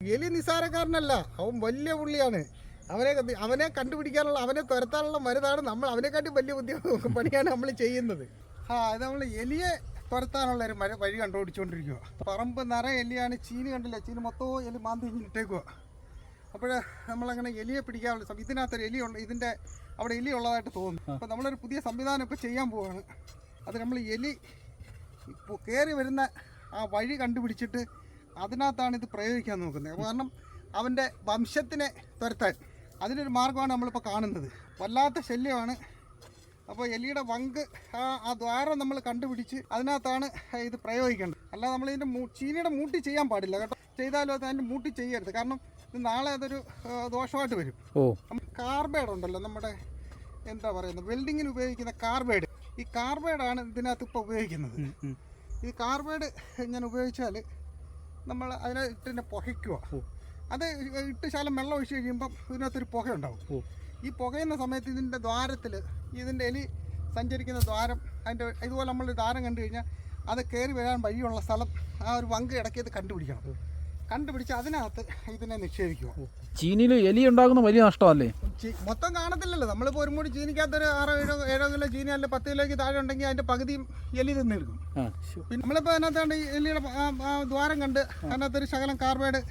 എലി നിസാരക്കാരനല്ല, അവൻ വലിയ പുള്ളിയാണ്. അവനെ കണ്ടുപിടിക്കാനുള്ള, അവനെ തുരത്താനുള്ള മരുന്നാണ് നമ്മൾ. അവനെക്കാട്ടി വലിയ പണിയാണ് നമ്മൾ ചെയ്യുന്നത്. ഇത് നമ്മൾ എലിയെ തുരത്താനുള്ള ഒരു വഴി കണ്ടുപിടിച്ചുകൊണ്ടിരിക്കുക. പറമ്പ് നിറയെ എലിയാണ്. ചീനി കണ്ടില്ല, ചീനി മൊത്തവും എലി മാന്തി ഇട്ടേക്കുക. അപ്പോൾ നമ്മളങ്ങനെ എലിയെ പിടിക്കാനുള്ള ഇതിനകത്തൊരു എലി ഉണ്ട്, ഇതിൻ്റെ അവിടെ എലി ഉള്ളതായിട്ട് തോന്നുന്നു. അപ്പോൾ നമ്മളൊരു പുതിയ സംവിധാനം ഇപ്പോൾ ചെയ്യാൻ പോവുകയാണ്. അത് നമ്മൾ എലി കയറി വരുന്ന ആ വഴി കണ്ടുപിടിച്ചിട്ട് അതിനകത്താണ് ഇത് പ്രയോഗിക്കാൻ നോക്കുന്നത്. കാരണം അവൻ്റെ വംശത്തിനെ തുരത്താൻ അതിനൊരു മാർഗ്ഗമാണ് നമ്മളിപ്പോൾ കാണുന്നത്. വല്ലാത്ത ശല്യമാണ്. അപ്പോൾ എലിയുടെ വങ്ക് ആ ദ്വാരം നമ്മൾ കണ്ടുപിടിച്ച് അതിനകത്താണ് ഇത് പ്രയോഗിക്കേണ്ടത്. അല്ലാതെ നമ്മൾ ഇതിൻ്റെ ചീനിയുടെ മൂട്ടി ചെയ്യാൻ പാടില്ല കേട്ടോ. ചെയ്താലും അത് അതിൻ്റെ മൂട്ടി ചെയ്യരുത്. കാരണം ഇത് നാളെ അതൊരു ദോഷമായിട്ട് വരും. കാർബൈഡ് ഉണ്ടല്ലോ, നമ്മുടെ എന്താ പറയുന്നത്, വെൽഡിങ്ങിന് ഉപയോഗിക്കുന്ന കാർബൈഡ്. ഈ കാർബൈഡാണ് ഇതിനകത്ത് ഇപ്പോൾ ഉപയോഗിക്കുന്നത്. ഈ കാർബൈഡ് ഞാൻ ഉപയോഗിച്ചാൽ നമ്മൾ അതിനെ ഇട്ടിനെ പുകയ്ക്കുക. അത് ഇട്ട് ശാലം വെള്ളം ഒഴിച്ച് കഴിയുമ്പം ഇതിനകത്തൊരു പുകയുണ്ടാവും. ഈ പുകയുന്ന സമയത്ത് ഇതിൻ്റെ ദ്വാരത്തിൽ, ഇതിൻ്റെ എലി സഞ്ചരിക്കുന്ന ദ്വാരം, അതിൻ്റെ ഇതുപോലെ നമ്മൾ ദ്വാരം കണ്ടു കഴിഞ്ഞാൽ അത് കയറി വരാൻ വഴിയുള്ള സ്ഥലം, ആ ഒരു വങ്ക് ഇടയ്ക്ക് ഇത് കണ്ടുപിടിക്കണം. കണ്ടുപിടിച്ച് അതിനകത്ത് ഇതിനെ നിക്ഷേപിക്കുക. ചീനിയിൽ എലി ഉണ്ടാകുന്ന വലിയ നഷ്ടമല്ലേ? മൊത്തം കാണത്തില്ലല്ലോ. നമ്മളിപ്പോൾ ഒരു മൂടി ചീനിക്കകത്തൊരു 6-7 കിലോ ചീനി അല്ല 10 കിലോയ്ക്ക് താഴെ ഉണ്ടെങ്കിൽ അതിൻ്റെ പകുതിയും എലി തിന്നെടുക്കും. പിന്നെ നമ്മളിപ്പോൾ അതിനകത്താണ്ട് എലിയുടെ ദ്വാരം കണ്ട് അതിനകത്തൊരു ശകലം കാർബൈഡ്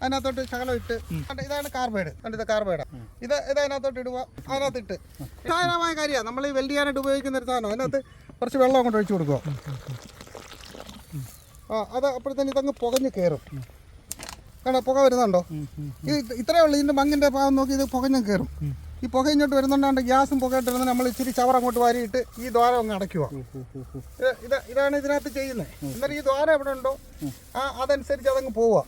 അതിനകത്തോട്ട് ശകലം ഇട്ട്, ഇതാണ് കാർബൈഡ്. കണ്ടത് കാർബൈഡാണ്. ഇത് അതിനകത്തോട്ട് ഇടുക. അതിനകത്തിട്ട് സാധാരണമായ കാര്യമാണ് നമ്മൾ ഈ വെൽഡ് ചെയ്യാനായിട്ട് ഉപയോഗിക്കുന്ന ഒരു സാധനം. അതിനകത്ത് കുറച്ച് വെള്ളം അങ്ങോട്ട് ഒഴിച്ചു കൊടുക്കുക. അത് അപ്പോഴത്തേന് ഇതങ്ങ് പുകഞ്ഞ് കയറും. കാരണം പുക വരുന്നുണ്ടോ? ഇത്രയേ ഉള്ളൂ. ഇതിൻ്റെ മങ്ങിൻ്റെ ഭാഗം നോക്കി ഇത് പുകഞ്ഞ് കയറും. ഈ പുക ഇങ്ങോട്ട് വരുന്നുണ്ടാണ്ട് ഗ്യാസും പുകയിട്ട് വരുന്നത് നമ്മൾ ഇച്ചിരി ചവർ അങ്ങോട്ട് വാരിയിട്ട് ഈ ദ്വാരം അങ്ങ് അടയ്ക്കുക. ഇതാണ് ഇതിനകത്ത് ചെയ്യുന്നത്. എന്നിട്ട് ഈ ദ്വാരം എവിടെ ഉണ്ടോ അതനുസരിച്ച് അതങ്ങ് പോവുക.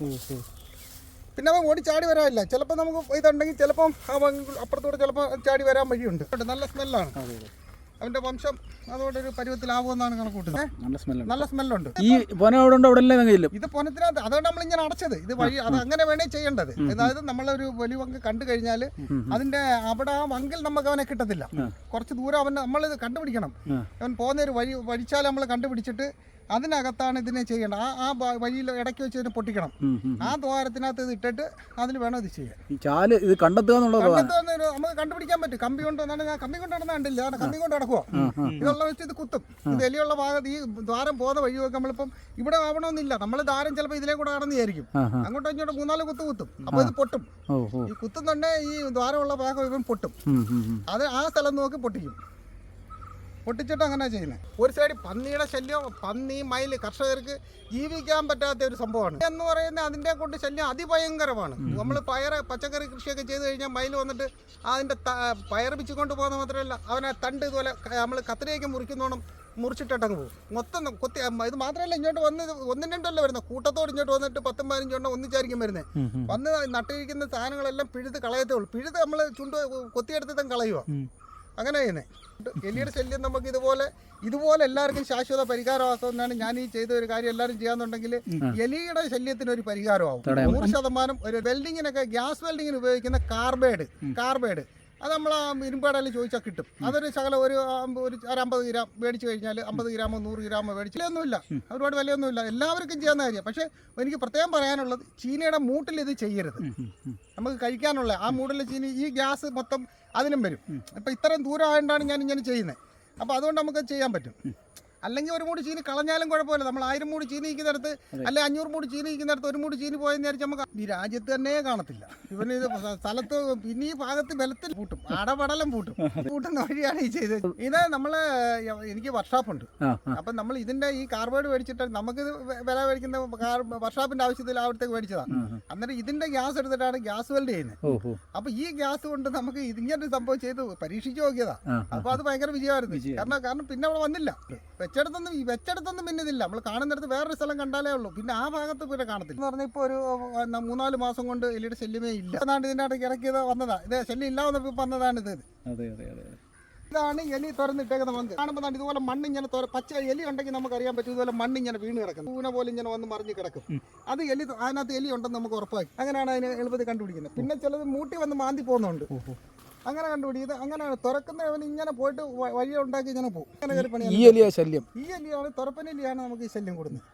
പിന്നെ അവൻ ഓടി ചാടി വരാനില്ല. ചിലപ്പോൾ നമുക്ക് ഇതുണ്ടെങ്കിൽ ചിലപ്പം അപ്പുറത്തൂടെ ചിലപ്പോൾ ചാടി വരാൻ വഴിയുണ്ട്. നല്ല സ്മെല്ലാണ്. അവൻ്റെ വംശം അതുകൊണ്ടൊരു പരുവത്തിലാവുമെന്നാണ് കണക്കൂട്ടുന്നത്. നല്ല സ്മെല്ലുണ്ട്. ഈ ഇത് പൊനത്തിനകത്ത്, അതുകൊണ്ട് നമ്മളിങ്ങനെ അടച്ചത്. ഇത് വഴി അത് അങ്ങനെ വേണേ ചെയ്യേണ്ടത്. അതായത് നമ്മളൊരു വലിയ വങ്ക് കണ്ടു കഴിഞ്ഞാൽ അതിൻ്റെ അവിടെ ആ വങ്കിൽ നമുക്ക് അവനെ കിട്ടത്തില്ല. കുറച്ച് ദൂരം നമ്മളിത് കണ്ടുപിടിക്കണം. അവൻ പോകുന്ന ഒരു വഴിച്ചാൽ നമ്മൾ കണ്ടുപിടിച്ചിട്ട് അതിനകത്താണ് ഇതിനെ ചെയ്യേണ്ടത്. ആ വഴിയിൽ ഇടയ്ക്ക് വെച്ച് ഇതിനെ പൊട്ടിക്കണം. ആ ദ്വാരത്തിനകത്ത് ഇത് ഇട്ടിട്ട് അതിൽ വേണം ഇത് ചെയ്യാൻ. ഇത് കണ്ടെത്തുക നമുക്ക് കണ്ടുപിടിക്കാൻ പറ്റും. കമ്പി കൊണ്ട് കമ്പി കൊണ്ട് നടന്ന കണ്ടില്ല, കമ്പി കൊണ്ട് നടക്കുക. ഇതുള്ള വെച്ച് ഇത് കുത്തും. ഇത് എലിയുള്ള ഭാഗത്ത് ഈ ദ്വാരം പോകുന്ന വഴി നോക്കി നമ്മളിപ്പം ഇവിടെ ആവണമെന്നില്ല. നമ്മൾ ദ്വാരം ചിലപ്പോൾ ഇതിലേ കൂടെ കടന്നിയായിരിക്കും. അങ്ങോട്ടും ഇങ്ങോട്ടും 3-4 കുത്തും. അപ്പോൾ ഇത് പൊട്ടും. ഈ കുത്തുന്നുണ്ടെ ഈ ദ്വാരമുള്ള ഭാഗം ഇവൻ പൊട്ടും. അത് ആ സ്ഥലം നോക്കി പൊട്ടിക്കും. പൊട്ടിച്ചിട്ട് അങ്ങനെ ചെയ്യുന്നത്. ഒരു സൈഡ് പന്നിയുടെ ശല്യം, പന്നി, മയിൽ കർഷകർക്ക് ജീവിക്കാൻ പറ്റാത്ത ഒരു സംഭവമാണ് എന്ന് പറയുന്നത്. അതിൻ്റെ കൊണ്ട് ശല്യം അതിഭയങ്കരമാണ്. നമ്മൾ പച്ചക്കറി കൃഷിയൊക്കെ ചെയ്ത് കഴിഞ്ഞാൽ മയിൽ വന്നിട്ട് അതിൻ്റെ പയർ പിച്ചുകൊണ്ട് പോകുന്ന മാത്രമല്ല, അവനെ തണ്ട് ഇതുപോലെ നമ്മൾ കത്തിരിയൊക്കെ മുറിച്ചിട്ടങ്ങ് പോകും. മൊത്തം കൊത്തി. ഇത് മാത്രമല്ല, ഇങ്ങോട്ട് വന്ന് 1-2 വരുന്നത് കൂട്ടത്തോട് ഇങ്ങോട്ട് വന്നിട്ട് 10-15 ഒന്നിച്ചായിരിക്കും വരുന്നത്. വന്ന് നട്ടിരിക്കുന്ന സാധനങ്ങളെല്ലാം പിഴുത് കളയത്തേ ഉള്ളൂ. പിഴുത് നമ്മൾ ചുണ്ട് കൊത്തിയെടുത്ത് കളയുക. അങ്ങനെ ചെയ്യുന്നത്. എലിയുടെ ശല്യം നമുക്ക് ഇതുപോലെ എല്ലാവർക്കും ശാശ്വത പരിഹാരമാക്കുമെന്നാണ് ഞാൻ ഈ ചെയ്ത ഒരു കാര്യം. എല്ലാവരും ചെയ്യാന്നുണ്ടെങ്കിൽ എലിയുടെ ശല്യത്തിന് ഒരു പരിഹാരമാവും. 100% ഒരു വെൽഡിങ്ങിനൊക്കെ, ഗ്യാസ് വെൽഡിങ്ങിന് ഉപയോഗിക്കുന്ന കാർബൈഡ് അത് നമ്മൾ ആ ഇരുമ്പേടയിൽ ചോദിച്ചാൽ കിട്ടും. അതൊരു ശകലം ഒരു 50 ഗ്രാം മേടിച്ച് കഴിഞ്ഞാൽ 50 ഗ്രാമോ 100 ഗ്രാമോ മേടിച്ച് വിലയൊന്നുമില്ല, ഒരുപാട് വിലയൊന്നുമില്ല. എല്ലാവർക്കും ചെയ്യാവുന്ന കാര്യം. പക്ഷേ എനിക്ക് പ്രത്യേകം പറയാനുള്ളത്, ചീനിയുടെ മൂട്ടിൽ ഇത് ചെയ്യരുത്. നമുക്ക് കഴിക്കാനുള്ള ആ മൂട്ടിലെ ചീനി ഈ ഗ്യാസ് മൊത്തം അതിനും വരും. ഇപ്പം ഇത്രയും ദൂരം ആയതുകൊണ്ടാണ് ഞാൻ ഇങ്ങനെ ചെയ്യുന്നത്. അപ്പോൾ അതുകൊണ്ട് നമുക്ക് ചെയ്യാൻ പറ്റും. അല്ലെങ്കിൽ ഒരു മൂടി ചീനി കളഞ്ഞാലും കുഴപ്പമില്ല. നമ്മൾ 1000 മൂടി ചീനി ഇരിക്കുന്നിടത്ത് അല്ലെ 500 മൂടി ചീനി ഇരിക്കുന്നിടത്ത് ഒരു മൂടി ചീനി പോയെന്ന് വിചാരിച്ച് നമുക്ക് ഈ രാജ്യത്ത് തന്നെ കാണത്തില്ല. ഇവന് ഇത് സ്ഥലത്ത് പിന്നെ ഈ ഭാഗത്ത് ബലത്തിൽ പൂട്ടും, അടപടലം പൂട്ടുന്ന വഴിയാണ് ഈ ചെയ്തത്. ഇത് എനിക്ക് വർക്ക്ഷോപ്പുണ്ട്. അപ്പം നമ്മൾ ഇതിന്റെ ഈ കാർബൈഡ് മേടിച്ചിട്ട് നമുക്കിത് വില മേടിക്കുന്ന വർക്ക്ഷോപ്പിന്റെ ആവശ്യത്തിൽ അവിടത്തേക്ക് മേടിച്ചതാണ്. അന്നേരം ഇതിന്റെ ഗ്യാസ് എടുത്തിട്ടാണ് ഗ്യാസ് വെൽഡ് ചെയ്യുന്നത്. അപ്പൊ ഈ ഗ്യാസ് കൊണ്ട് നമുക്ക് ഇതിങ്ങനെ സംഭവം ചെയ്ത് പരീക്ഷിച്ച് നോക്കിയതാ. അപ്പൊ അത് ഭയങ്കര വിജയമായിരുന്നു. കാരണം പിന്നെ അവിടെ വന്നില്ല. വെച്ചെടുത്തൊന്നും പിന്നെ ഇതില്ല. നമ്മൾ കാണുന്നിടത്ത് വേറൊരു സ്ഥലം കണ്ടാലേ ഉള്ളൂ. പിന്നെ ആ ഭാഗത്ത് പിന്നെ കാണത്തില്ല എന്ന് പറഞ്ഞാൽ ഇപ്പോൾ ഒരു 3-4 മാസം കൊണ്ട് എലിയുടെ ശല്യമേ ഇല്ല. എന്നാണ് ഇതിൻ്റെ ഇടയ്ക്ക് ഇറക്കിയത് വന്നതാ. ഇത് ശല്യം ഇല്ലാതെ വന്നതാണ് ഇത്. ഇതാണ് എലി തുറന്നിട്ടേക്കുന്ന വന്ന് കാണുമ്പോൾ ഇതുപോലെ മണ്ണിങ്ങനെ പച്ച എലി ഉണ്ടെങ്കിൽ നമുക്കറിയാൻ പറ്റും. ഇതുപോലെ മണ്ണിങ്ങനെ വീണ് കിടക്കും. പൂന പോലെ ഇങ്ങനെ വന്ന് മറിഞ്ഞ് കിടക്കും. അത് അതിനകത്ത് എലി ഉണ്ടെന്ന് നമുക്ക് ഉറപ്പാക്കി. അങ്ങനെയാണ് അതിന് എളുപ്പത്തിൽ കണ്ടുപിടിക്കുന്നത്. പിന്നെ ചിലത് മൂട്ടി വന്ന് മാന്തി പോകുന്നുണ്ട്. അങ്ങനെ കണ്ടുപിടിക്കുന്നത്. അങ്ങനെയാണ് തുറക്കുന്നവൻ ഇങ്ങനെ പോയിട്ട് വഴി ഉണ്ടാക്കി ഇങ്ങനെ പോകും. അങ്ങനെ ഈ എലിയാണ് തുറപ്പനെലിയാണ് നമുക്ക് ഈ ശല്യം കൂടുന്നത്.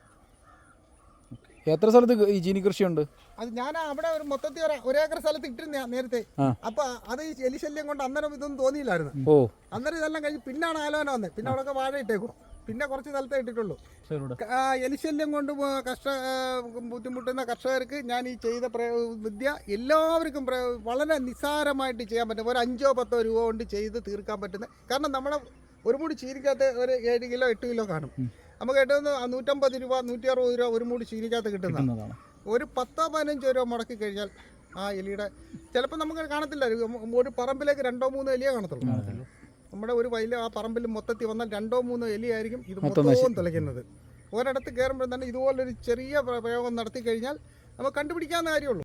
എത്ര സ്ഥലത്ത് ഈ ചീനി കൃഷിയുണ്ട്? അത് ഞാൻ അവിടെ ഒരു മൊത്തത്തിൽ ഒരേക്കർ സ്ഥലത്ത് ഇട്ടിരുന്ന നേരത്തെ. അപ്പൊ അത് ഈ എലിശല്യം കൊണ്ട് അന്നേരം ഇതൊന്നും തോന്നിയില്ലായിരുന്നു. അന്നേരം ഇതെല്ലാം കഴിഞ്ഞ് പിന്നാണ് ആലോചന വന്നത്. പിന്നെ അവിടെ വാഴ ഇട്ടേക്കും. പിന്നെ കുറച്ച് സ്ഥലത്തേ ഇട്ടിട്ടുള്ളൂ. എലിശല്യം കൊണ്ട് ബുദ്ധിമുട്ടുന്ന കർഷകർക്ക് ഞാൻ ഈ ചെയ്ത വിദ്യ എല്ലാവർക്കും വളരെ നിസ്സാരമായിട്ട് ചെയ്യാൻ പറ്റും. ഒരു 5-10 രൂപ കൊണ്ട് ചെയ്ത് തീർക്കാൻ പറ്റുന്ന. കാരണം നമ്മളെ ഒരു മൂടി ചീനിക്കകത്ത് ഒരു 7 കിലോ 8 കിലോ കാണും. നമുക്ക് കിട്ടുന്ന 150 രൂപ 160 രൂപ ഒരു മൂടി ചീനിക്കകത്ത് കിട്ടുന്നതാണ്. ഒരു 10-15 രൂപ മുടക്കി കഴിഞ്ഞാൽ ആ എലിയുടെ ചിലപ്പോൾ നമുക്ക് കാണത്തില്ല. ഒരു പറമ്പിലേക്ക് 2-3 എലിയെ കാണത്തുള്ളൂ. നമ്മുടെ ഒരു വയലിൽ ആ പറമ്പിൽ മൊത്തത്തിൽ വന്നാൽ 2-3 എലിയായിരിക്കും ഇത് മൊത്തവും തുളയ്ക്കുന്നത്. ഒരിടത്ത് കയറുമ്പോൾ തന്നെ ഇതുപോലൊരു ചെറിയ പ്രയോഗം നടത്തി കഴിഞ്ഞാൽ നമുക്ക് കണ്ടുപിടിക്കാവുന്ന കാര്യമുള്ളൂ.